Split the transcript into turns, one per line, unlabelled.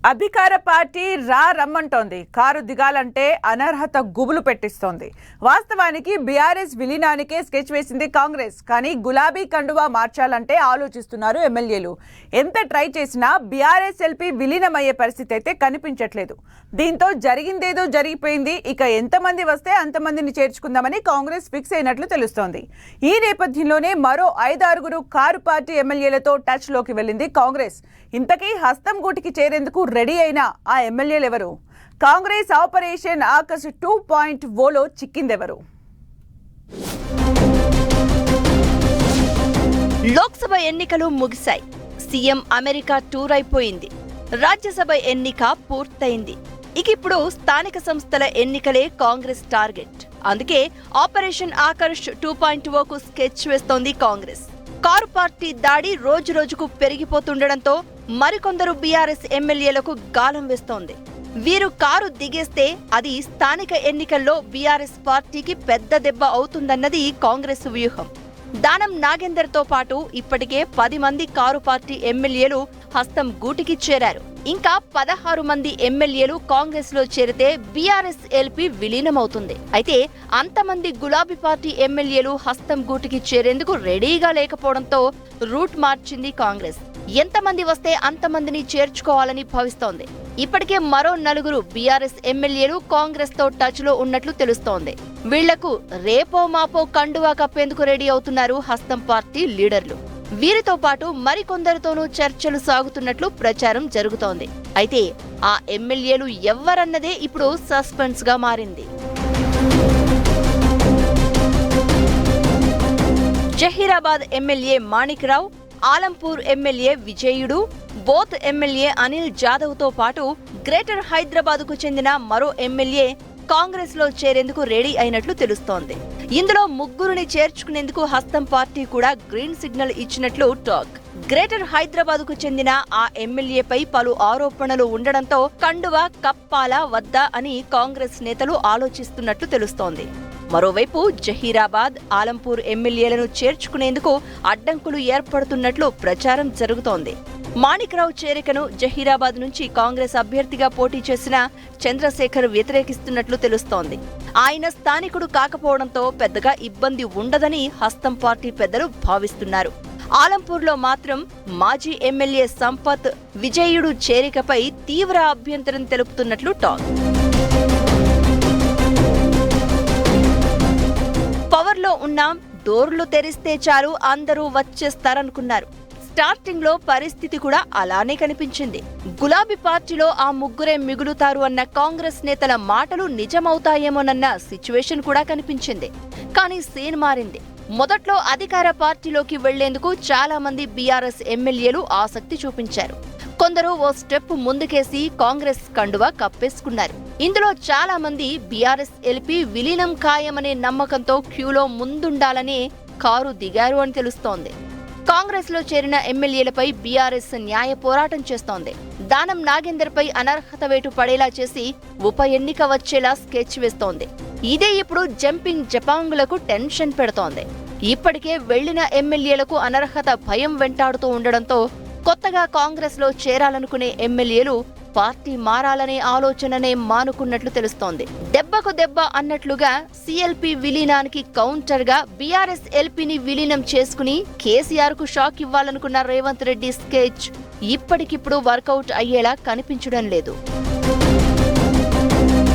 అధికార party రమ్మంటోంది. Car దిగాలంటే అనర్హత గుబులు పెట్టిస్తోంది. వాస్తవానికి బీఆర్ఎస్ విలీనానికే స్కెచ్ వేసింది కాంగ్రెస్. కానీ గులాబీ కండువా మార్చాలంటే ఆలోచిస్తున్నారు ఎమ్మెల్యేలు. ఎంత ట్రై చేసినా బీఆర్ఎస్ ఎల్పీ విలీనమయ్యే పరిస్థితి అయితే కనిపించట్లేదు. దీంతో జరిగిందేదో జరిగిపోయింది. ఇక ఎంతమంది వస్తే అంతమందిని చేర్చుకుందామని కాంగ్రెస్ ఫిక్స్ అయినట్లు తెలుస్తోంది. ఈ నేపథ్యంలోనే మరో 5-6 కారు పార్టీ ఎమ్మెల్యేలతో టచ్ లోకి వెళ్ళింది కాంగ్రెస్. ఇంతకీ హస్తం గూటికి చేరేందుకు రెడీ అయిన ఆ ఎమ్మెల్యేలు ఎవరు? కాంగ్రెస్ ఆపరేషన్ ఆకర్ష్ 2.0లో చిక్కిందెవరు?
లోక్సభ ఎన్నికలు ముగిశాయి. సీఎం అమెరికా టూర్ అయిపోయింది. రాజ్యసభ ఎన్నిక పూర్తయింది. ఇప్పుడు స్థానిక సంస్థల ఎన్నికలే కాంగ్రెస్ టార్గెట్. అందుకే ఆపరేషన్ ఆకర్ష్ 2.0కు స్కెచ్ వేస్తోంది కాంగ్రెస్. కారు పార్టీ దాడి రోజు రోజుకు పెరిగిపోతుండటంతో మరికొందరు బీఆర్ఎస్ ఎమ్మెల్యేలకు గాలం వేస్తోంది. వీరు కారు దిగేస్తే అది స్థానిక ఎన్నికల్లో బీఆర్ఎస్ పార్టీకి పెద్ద దెబ్బ అవుతుందన్నది కాంగ్రెస్ వ్యూహం. దానం నాగేందర్తో పాటు ఇప్పటికే 10 మంది కారు పార్టీ ఎమ్మెల్యేలు హస్తం గూటికి చేరారు. ఇంకా 16 మంది ఎమ్మెల్యేలు కాంగ్రెస్ లో చేరితే బీఆర్ఎస్ ఎల్పీ విలీనమవుతుంది. అయితే అంతమంది గులాబీ పార్టీ ఎమ్మెల్యేలు హస్తం గూటికి చేరేందుకు రెడీగా లేకపోవడంతో రూట్ మార్చింది కాంగ్రెస్. ఎంతమంది వస్తే అంతమందిని చేర్చుకోవాలని భావిస్తోంది. ఇప్పటికే మరో 4 బీఆర్ఎస్ ఎమ్మెల్యేలు కాంగ్రెస్ తో టచ్ లో ఉన్నట్లు తెలుస్తోంది. వీళ్లకు రేపో మాపో కండువా కప్పేందుకు రెడీ అవుతున్నారు హస్తం పార్టీ లీడర్లు. వీరితో పాటు మరికొందరితోనూ చర్చలు సాగుతున్నట్లు ప్రచారం జరుగుతోంది. అయితే ఆ ఎమ్మెల్యేలు ఎవ్వరన్నదే ఇప్పుడు సస్పెన్స్ గా మారింది. జహీరాబాద్ ఎమ్మెల్యే మాణిక్ రావు, ఆలంపూర్ ఎమ్మెల్యే విజయుడు, బోత్ ఎమ్మెల్యే అనిల్ జాదవ్ తో పాటు గ్రేటర్ హైదరాబాద్ కు చెందిన మరో ఎమ్మెల్యే కాంగ్రెస్ లో చేరేందుకు రెడీ అయినట్లు తెలుస్తోంది. ఇందులో 3 చేర్చుకునేందుకు హస్తం పార్టీ కూడా గ్రీన్ సిగ్నల్ ఇచ్చినట్లు టాక్. గ్రేటర్ హైదరాబాద్ కు చెందిన ఆ ఎమ్మెల్యేపై పలు ఆరోపణలు ఉండడంతో కండువా కప్పాలా వద్దా అని కాంగ్రెస్ నేతలు ఆలోచిస్తున్నట్లు తెలుస్తోంది. మరోవైపు జహీరాబాద్, ఆలంపూర్ ఎమ్మెల్యేలను చేర్చుకునేందుకు అడ్డంకులు ఏర్పడుతున్నట్లు ప్రచారం జరుగుతోంది. మాణిక్ రావు చేరికను జహీరాబాద్ నుంచి కాంగ్రెస్ అభ్యర్థిగా పోటీ చేసిన చంద్రశేఖర్ వ్యతిరేకిస్తున్నట్లు తెలుస్తోంది. ఆయన స్థానికుడు కాకపోవడంతో పెద్దగా ఇబ్బంది ఉండదని హస్తం పార్టీ పెద్దలు భావిస్తున్నారు. ఆలంపూర్లో మాత్రం మాజీ ఎమ్మెల్యే సంపత్, విజయుడు చేరికపై తీవ్ర అభ్యంతరం తెలుపుతున్నట్లు టాక్. పవర్లో ఉన్నాం, డోర్లు తెరిస్తే చాలు అందరూ వచ్చేస్తారనుకున్నారు. స్టార్టింగ్ లో పరిస్థితి కూడా అలానే కనిపించింది. గులాబీ పార్టీలో ఆ 3 మిగులుతారు అన్న కాంగ్రెస్ నేతల మాటలు నిజమవుతాయేమోనన్న సిచ్యువేషన్ కూడా కనిపించింది. కానీ సీన్ మారింది. మొదట్లో అధికార పార్టీలోకి వెళ్లేందుకు చాలా మంది బీఆర్ఎస్ ఎమ్మెల్యేలు ఆసక్తి చూపించారు. కొందరు ఓ స్టెప్ ముందుకేసి కాంగ్రెస్ కండువా కప్పేసుకున్నారు. ఇందులో చాలా మంది బీఆర్ఎస్ ఎల్పీ విలీనం ఖాయమనే నమ్మకంతో క్యూలో ముందుండాలనే కారు దిగారు అని తెలుస్తోంది. కాంగ్రెస్ లో చేరిన ఎమ్మెల్యేలపై బీఆర్ఎస్ న్యాయ పోరాటం చేస్తోంది. దానం నాగేందర్ పై అనర్హత వేటు పడేలా చేసి ఉప ఎన్నిక వచ్చేలా స్కెచ్ వేస్తోంది. ఇదే ఇప్పుడు జంపింగ్ జపాంగులకు టెన్షన్ పెడుతోంది. ఇప్పటికే వెళ్లిన ఎమ్మెల్యేలకు అనర్హత భయం వెంటాడుతూ ఉండడంతో కొత్తగా కాంగ్రెస్ లో చేరాలనుకునే ఎమ్మెల్యేలు పార్టీ మారాలనే ఆలోచననే మానుకున్నట్లు తెలుస్తోంది. దెబ్బకు దెబ్బ అన్నట్లుగా సీఎల్పీ విలీనానికి కౌంటర్ గా బీఆర్ఎస్ ఎల్పీని విలీనం చేసుకుని కేసీఆర్ కు షాక్ ఇవ్వాలనుకున్న రేవంత్ రెడ్డి స్కెచ్ ఇప్పటికిప్పుడు వర్కౌట్ అయ్యేలా కనిపించడం లేదు.